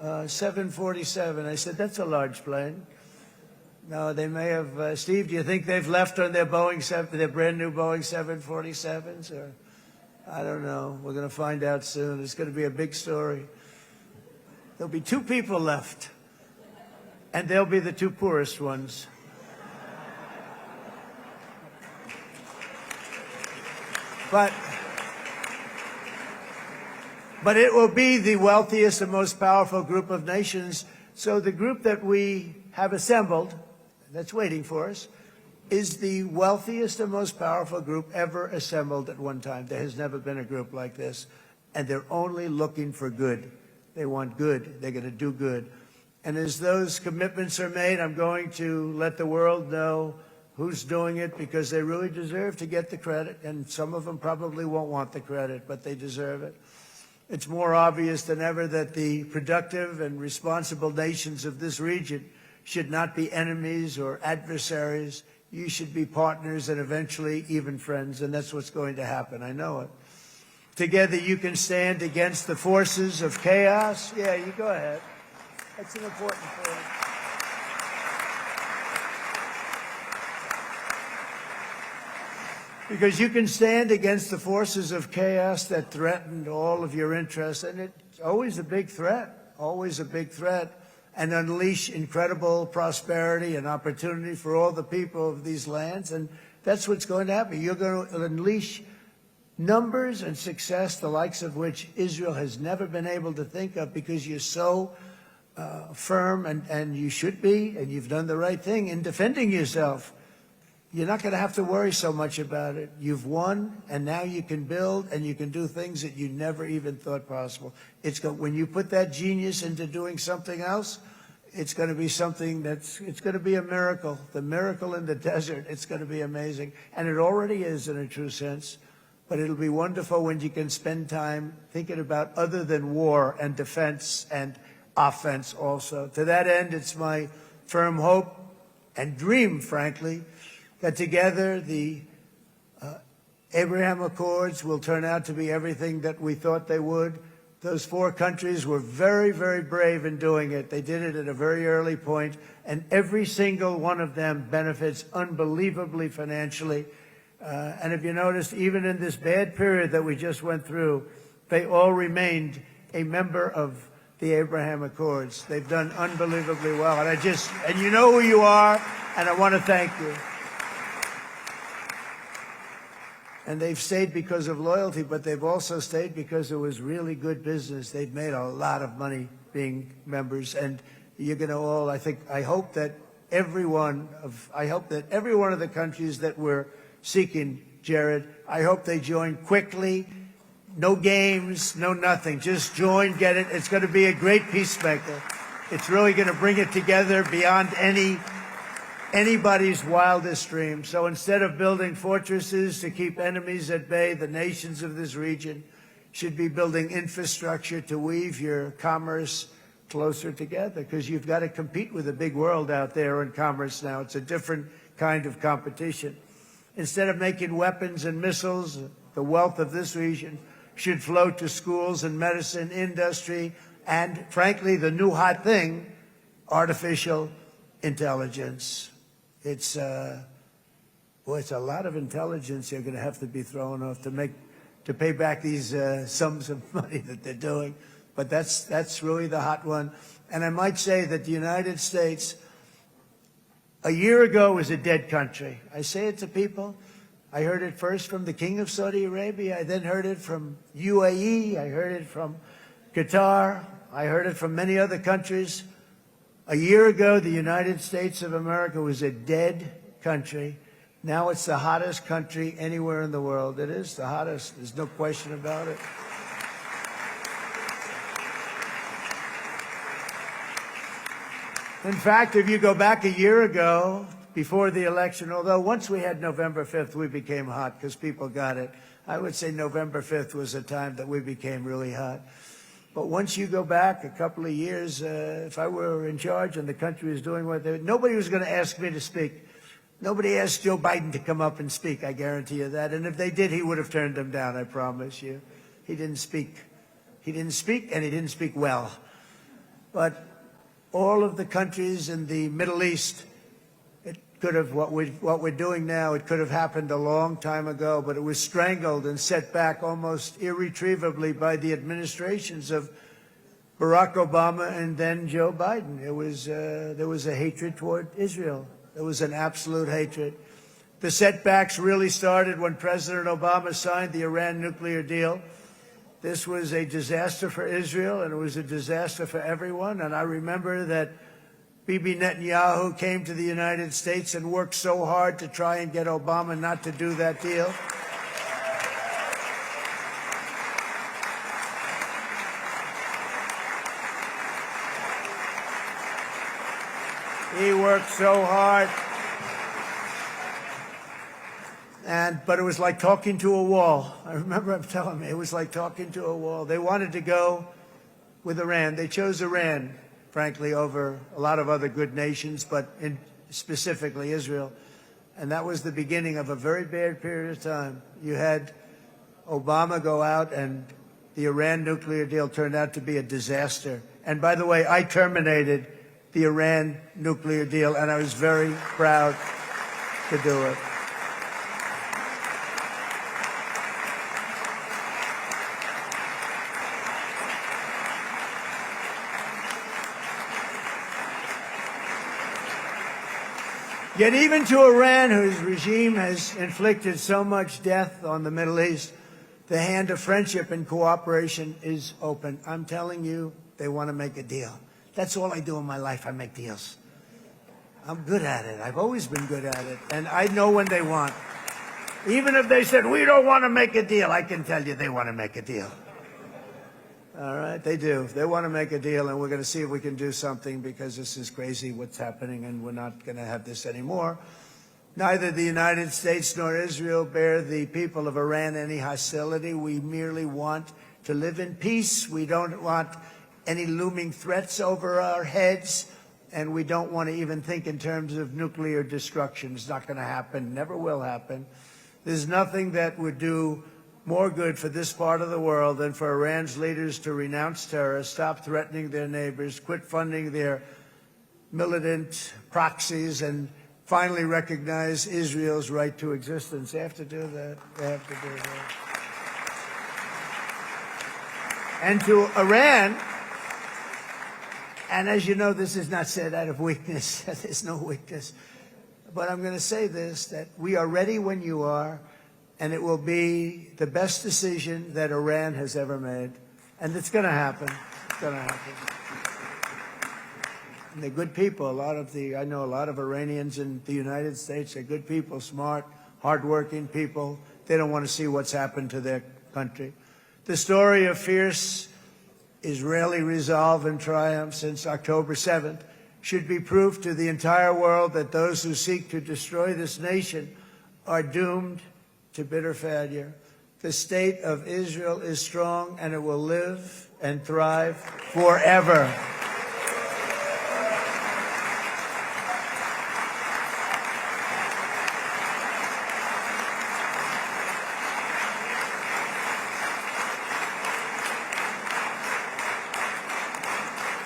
747. I said, that's a large plane. No, they may have. Steve, do you think they've left on their their brand new Boeing 747s? Or I don't know. We're going to find out soon. It's going to be a big story. There'll be 2 people left. And they'll be the 2 poorest ones. But it will be the wealthiest and most powerful group of nations. So the group that we have assembled, that's waiting for us, is the wealthiest and most powerful group ever assembled at one time. There has never been a group like this. And they're only looking for good. They want good. They're going to do good. And as those commitments are made, I'm going to let the world know who's doing it, because they really deserve to get the credit. And some of them probably won't want the credit, but they deserve it. It's more obvious than ever that the productive and responsible nations of this region should not be enemies or adversaries. You should be partners and eventually even friends, and that's what's going to happen. I know it. Together you can stand against the forces of chaos. Yeah, you go ahead. That's an important point. Because you can stand against the forces of chaos that threaten all of your interests, and it's always a big threat, and unleash incredible prosperity and opportunity for all the people of these lands, and that's what's going to happen. You're going to unleash numbers and success, the likes of which Israel has never been able to think of, because you're so firm, and you should be, and you've done the right thing in defending yourself. You're not going to have to worry so much about it. You've won, and now you can build, and you can do things that you never even thought possible. When you put that genius into doing something else, it's going to be something it's going to be a miracle. The miracle in the desert, it's going to be amazing. And it already is in a true sense. But it'll be wonderful when you can spend time thinking about other than war and defense and offense also. To that end, it's my firm hope and dream, frankly, that together the Abraham Accords will turn out to be everything that we thought they would. Those 4 countries were very, very brave in doing it. They did it at a very early point, and every single one of them benefits unbelievably financially. And if you notice, even in this bad period that we just went through, they all remained a member of the Abraham Accords. They've done unbelievably well. And you know who you are, and I want to thank you. And they've stayed because of loyalty, but they've also stayed because it was really good business. They've made a lot of money being members, and you're going to all, I hope that every one of the countries that we're seeking, Jared, I hope they join quickly. No games, no nothing. Just join, get it. It's going to be a great peacemaker. It's really going to bring it together beyond anybody's wildest dream. So instead of building fortresses to keep enemies at bay, the nations of this region should be building infrastructure to weave your commerce closer together, because you've got to compete with the big world out there in commerce now. It's a different kind of competition. Instead of making weapons and missiles, the wealth of this region should flow to schools and medicine, industry, and, frankly, the new hot thing, artificial intelligence. It's a lot of intelligence you're going to have to be thrown off to pay back these sums of money that they're doing. But that's really the hot one. And I might say that the United States, a year ago, was a dead country. I say it to people. I heard it first from the King of Saudi Arabia. I then heard it from UAE. I heard it from Qatar. I heard it from many other countries. A year ago, the United States of America was a dead country. Now it's the hottest country anywhere in the world. It is the hottest. There's no question about it. In fact, if you go back a year ago, before the election, although once we had November 5th, we became hot because people got it. I would say November 5th was a time that we became really hot. But once you go back a couple of years, if I were in charge and the country was doing what they were, nobody was going to ask me to speak. Nobody asked Joe Biden to come up and speak, I guarantee you that. And if they did, he would have turned them down, I promise you. He didn't speak. He didn't speak, and he didn't speak well. But all of the countries in the Middle East, what we're doing now, it could have happened a long time ago, but it was strangled and set back almost irretrievably by the administrations of Barack Obama and then Joe Biden. There was a hatred toward Israel. There was an absolute hatred. The setbacks really started when President Obama signed the Iran nuclear deal. This was a disaster for Israel, and it was a disaster for everyone. And I remember that Bibi Netanyahu came to the United States and worked so hard to try and get Obama not to do that deal. He worked so hard. But it was like talking to a wall. I remember him telling me it was like talking to a wall. They wanted to go with Iran. They chose Iran, frankly, over a lot of other good nations, but specifically Israel. And that was the beginning of a very bad period of time. You had Obama go out, and the Iran nuclear deal turned out to be a disaster. And by the way, I terminated the Iran nuclear deal, and I was very proud to do it. Yet even to Iran, whose regime has inflicted so much death on the Middle East, the hand of friendship and cooperation is open. I'm telling you, they want to make a deal. That's all I do in my life. I make deals. I'm good at it. I've always been good at it. And I know when they want. Even if they said, we don't want to make a deal, I can tell you they want to make a deal. All right, they do. They want to make a deal, and we're going to see if we can do something, because this is crazy what's happening, and we're not going to have this anymore. Neither the United States nor Israel bear the people of Iran any hostility. We merely want to live in peace. We don't want any looming threats over our heads, and we don't want to even think in terms of nuclear destruction. It's not going to happen, never will happen. There's nothing that would do more good for this part of the world than for Iran's leaders to renounce terror, stop threatening their neighbors, quit funding their militant proxies, and finally recognize Israel's right to existence. They have to do that. They have to do that. And to Iran, and as you know, this is not said out of weakness. There's no weakness. But I'm going to say this, that we are ready when you are, and it will be the best decision that Iran has ever made. And it's going to happen. It's going to happen. And they're good people. I know a lot of Iranians in the United States. They're good people, smart, hardworking people. They don't want to see what's happened to their country. The story of fierce Israeli resolve and triumph since October 7th should be proof to the entire world that those who seek to destroy this nation are doomed to bitter failure. The state of Israel is strong, and it will live and thrive forever.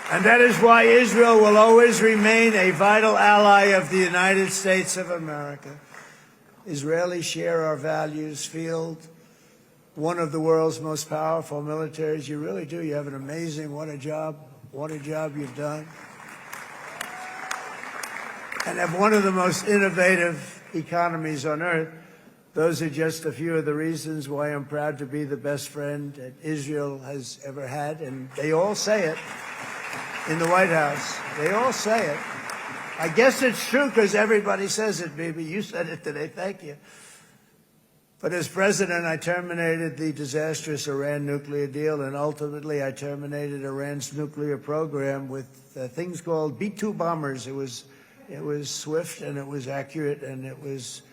And that is why Israel will always remain a vital ally of the United States of America. Israelis share our values, field one of the world's most powerful militaries. You really do. You have an amazing, what a job you've done. And have one of the most innovative economies on earth. Those are just a few of the reasons why I'm proud to be the best friend that Israel has ever had. And they all say it in the White House. They all say it. I guess it's true because everybody says it, baby. You said it today. Thank you. But as president, I terminated the disastrous Iran nuclear deal, and ultimately I terminated Iran's nuclear program with things called B-2 bombers. It was swift, and it was accurate, and it was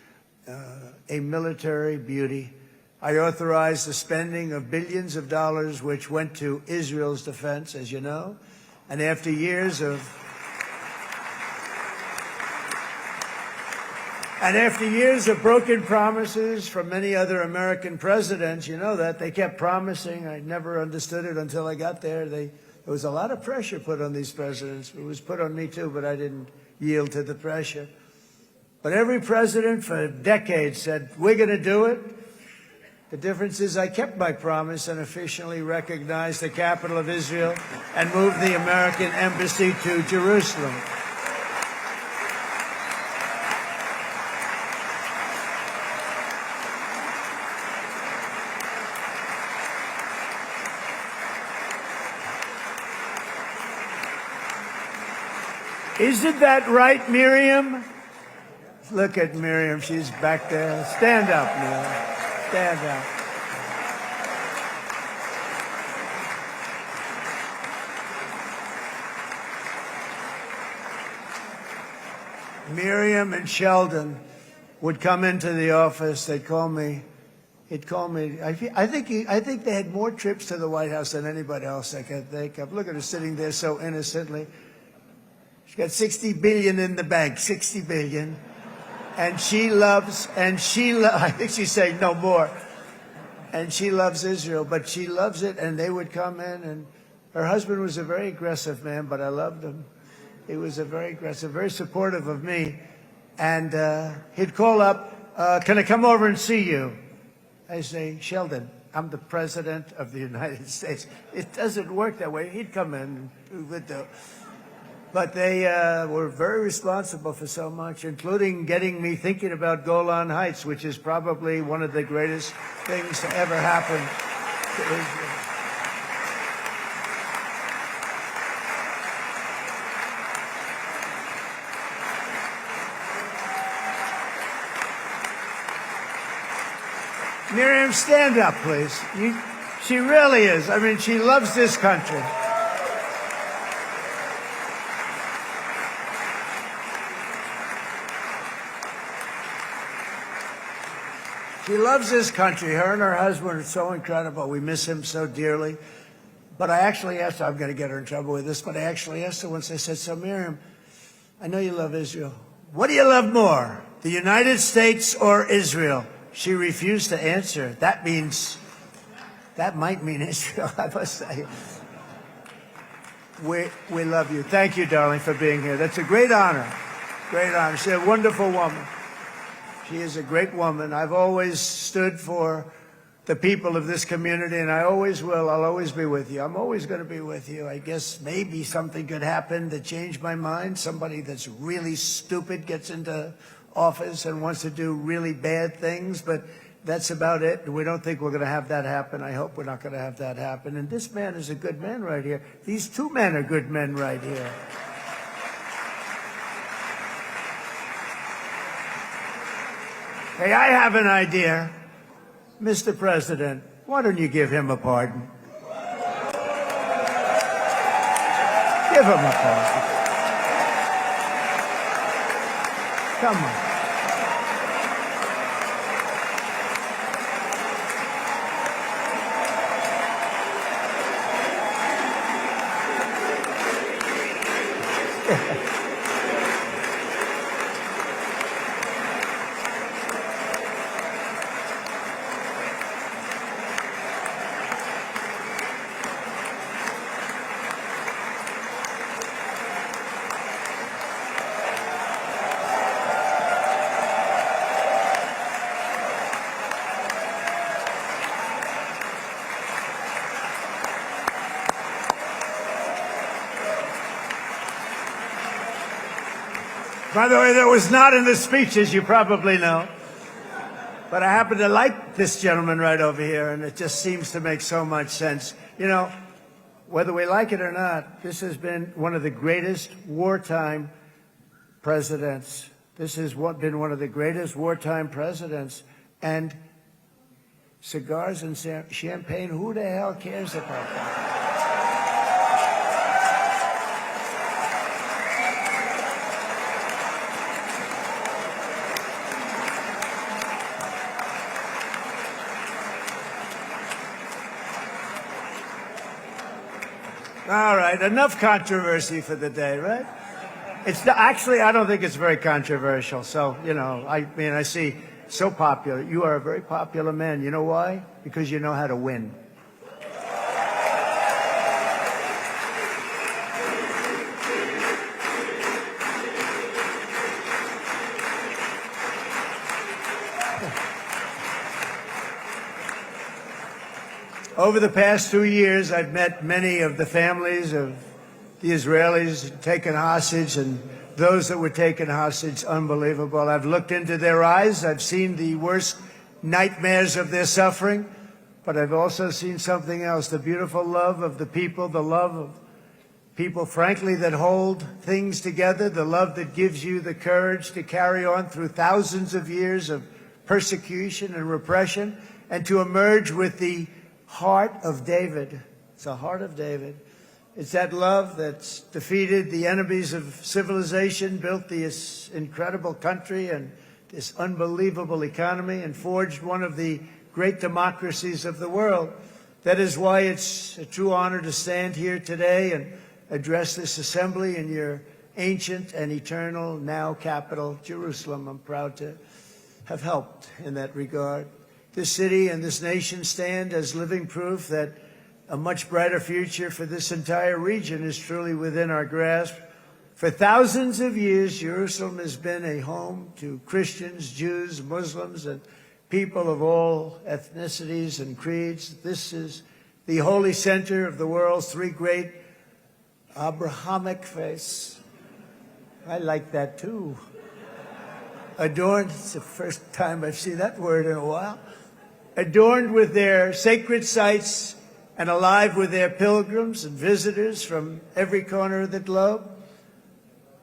a military beauty. I authorized the spending of billions of dollars, which went to Israel's defense, as you know. And after years of broken promises from many other American presidents, you know that, they kept promising. I never understood it until I got there. There was a lot of pressure put on these presidents. It was put on me too, but I didn't yield to the pressure. But every president for decades said, we're going to do it. The difference is I kept my promise and officially recognized the capital of Israel and moved the American embassy to Jerusalem. Isn't that right, Miriam? Look at Miriam. She's back there. Stand up, Miriam. Stand up. Miriam and Sheldon would come into the office. They'd call me. He'd call me. I think they had more trips to the White House than anybody else I can think of. Look at her sitting there so innocently. She's got $60 billion in the bank. $60 billion. And I think she's saying no more. And she loves Israel, but she loves it, and they would come in, and her husband was a very aggressive man, but I loved him. He was a very aggressive, very supportive of me. And he'd call up, can I come over and see you? I say, Sheldon, I'm the president of the United States. It doesn't work that way. He'd come in. But they were very responsible for so much, including getting me thinking about Golan Heights, which is probably one of the greatest things to ever happen to Israel. Miriam, stand up, please. She really is. I mean, she loves this country. She loves this country. Her and her husband are so incredible. We miss him so dearly. But I actually asked her, I'm going to get her in trouble with this, but I actually asked her once, I said, so Miriam, I know you love Israel. What do you love more, the United States or Israel? She refused to answer. That might mean Israel, I must say. We love you. Thank you, darling, for being here. That's a great honor. Great honor. She's a wonderful woman. She is a great woman. I've always stood for the people of this community, and I always will. I'll always be with you. I'm always going to be with you. I guess maybe something could happen to change my mind. Somebody that's really stupid gets into office and wants to do really bad things, but that's about it. We don't think we're going to have that happen. I hope we're not going to have that happen. And this man is a good man right here. These two men are good men right here. Hey, I have an idea. Mr. President, why don't you give him a pardon? Give him a pardon. Come on. By the way, that was not in the speech, as you probably know. But I happen to like this gentleman right over here, and it just seems to make so much sense. You know, whether we like it or not, this has been one of the greatest wartime presidents. This has been one of the greatest wartime presidents. And cigars and champagne, who the hell cares about that? All right, enough controversy for the day, right? Actually, I don't think it's very controversial. So, you know, I mean, I see so popular. You are a very popular man. You know why? Because you know how to win. Over the past 2 years, I've met many of the families of the Israelis taken hostage and those that were taken hostage. Unbelievable. I've looked into their eyes. I've seen the worst nightmares of their suffering, but I've also seen something else, the beautiful love of the people, the love of people, frankly, that hold things together, the love that gives you the courage to carry on through thousands of years of persecution and repression and to emerge with the heart of David. It's the heart of David. It's that love that's defeated the enemies of civilization, built this incredible country and this unbelievable economy, and forged one of the great democracies of the world. That is why it's a true honor to stand here today and address this assembly in your ancient and eternal now capital, Jerusalem. I'm proud to have helped in that regard. This city and this nation stand as living proof that a much brighter future for this entire region is truly within our grasp. For thousands of years, Jerusalem has been a home to Christians, Jews, Muslims, and people of all ethnicities and creeds. This is the holy center of the world's three great Abrahamic faiths. I like that too. Adorned, it's the first time I've seen that word in a while. Adorned with their sacred sites and alive with their pilgrims and visitors from every corner of the globe.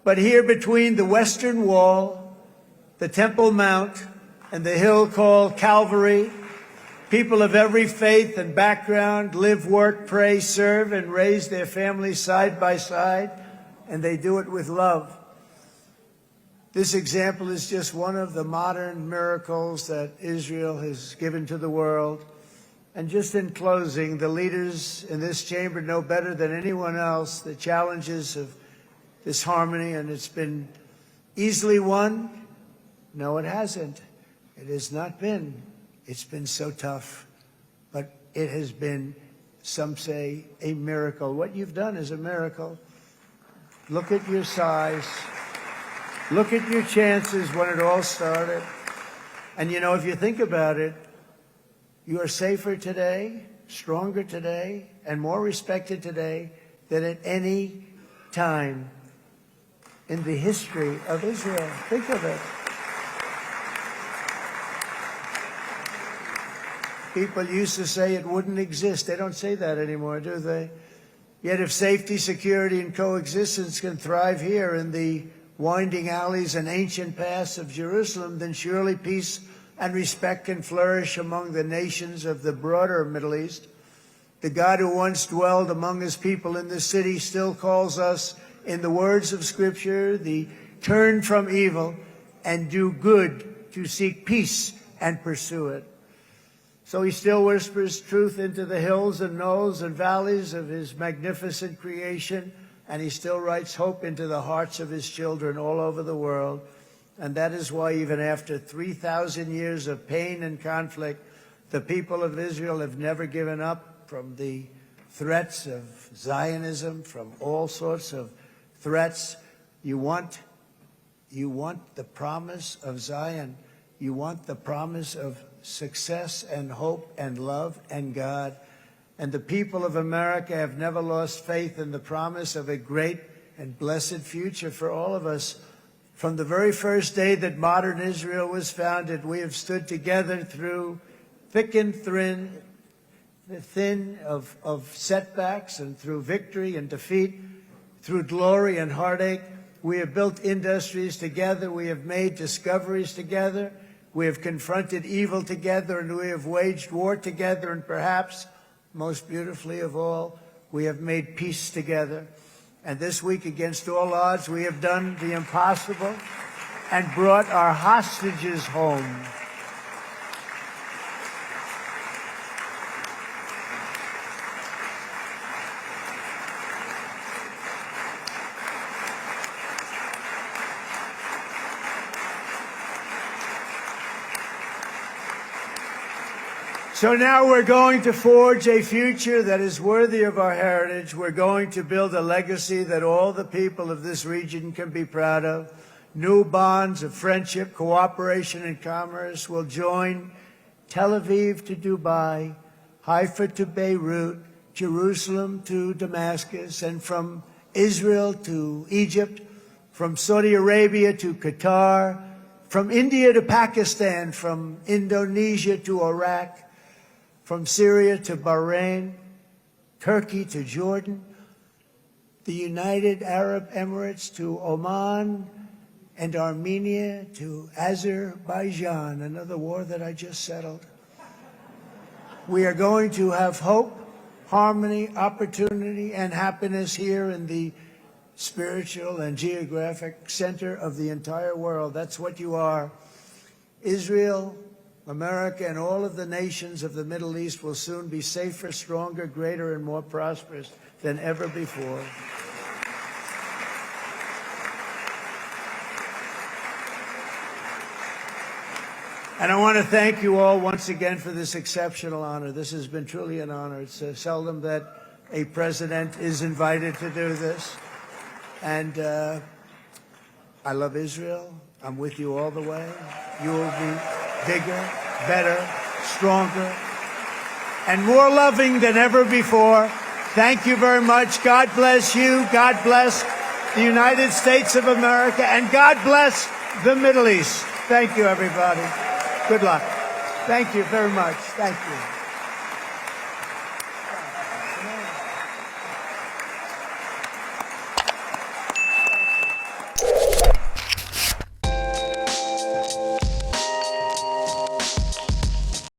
But here between the Western Wall, the Temple Mount, and the hill called Calvary, people of every faith and background live, work, pray, serve, and raise their families side by side, and they do it with love. This example is just one of the modern miracles that Israel has given to the world. And just in closing, the leaders in this chamber know better than anyone else the challenges of this harmony, and it's been easily won. No, it hasn't. It has not been. It's been so tough, but it has been, some say, a miracle. What you've done is a miracle. Look at your size. Look at your chances when it all started. And you know, if you think about it, you are safer today, stronger today, and more respected today than at any time in the history of Israel. Think of it. People used to say it wouldn't exist. They don't say that anymore, do they? Yet if safety, security, and coexistence can thrive here in the winding alleys and ancient paths of Jerusalem, then surely peace and respect can flourish among the nations of the broader Middle East. The God who once dwelled among his people in this city still calls us, in the words of Scripture, the turn from evil and do good, to seek peace and pursue it. So he still whispers truth into the hills and knolls and valleys of his magnificent creation, and he still writes hope into the hearts of his children all over the world. And that is why even after 3,000 years of pain and conflict, the people of Israel have never given up from the threats of Zionism, from all sorts of threats. You want the promise of Zion. You want the promise of success and hope and love and God. And the people of America have never lost faith in the promise of a great and blessed future for all of us. From the very first day that modern Israel was founded, we have stood together through thick and thin of setbacks, and through victory and defeat, through glory and heartache. We have built industries together. We have made discoveries together. We have confronted evil together, and we have waged war together, and perhaps most beautifully of all, we have made peace together. And this week, against all odds, we have done the impossible and brought our hostages home. So now we're going to forge a future that is worthy of our heritage. We're going to build a legacy that all the people of this region can be proud of. New bonds of friendship, cooperation, and commerce will join Tel Aviv to Dubai, Haifa to Beirut, Jerusalem to Damascus, and from Israel to Egypt, from Saudi Arabia to Qatar, from India to Pakistan, from Indonesia to Iraq, from Syria to Bahrain, Turkey to Jordan, the United Arab Emirates to Oman, and Armenia to Azerbaijan, another war that I just settled. We are going to have hope, harmony, opportunity, and happiness here in the spiritual and geographic center of the entire world. That's what you are. Israel, America, and all of the nations of the Middle East will soon be safer, stronger, greater, and more prosperous than ever before. And I want to thank you all once again for this exceptional honor. This has been truly an honor. It's seldom that a president is invited to do this. And I love Israel. I'm with you all the way. You will be bigger, better, stronger, and more loving than ever before. Thank you very much. God bless you. God bless the United States of America, and God bless the Middle East. Thank you, everybody. Good luck. Thank you very much. Thank you.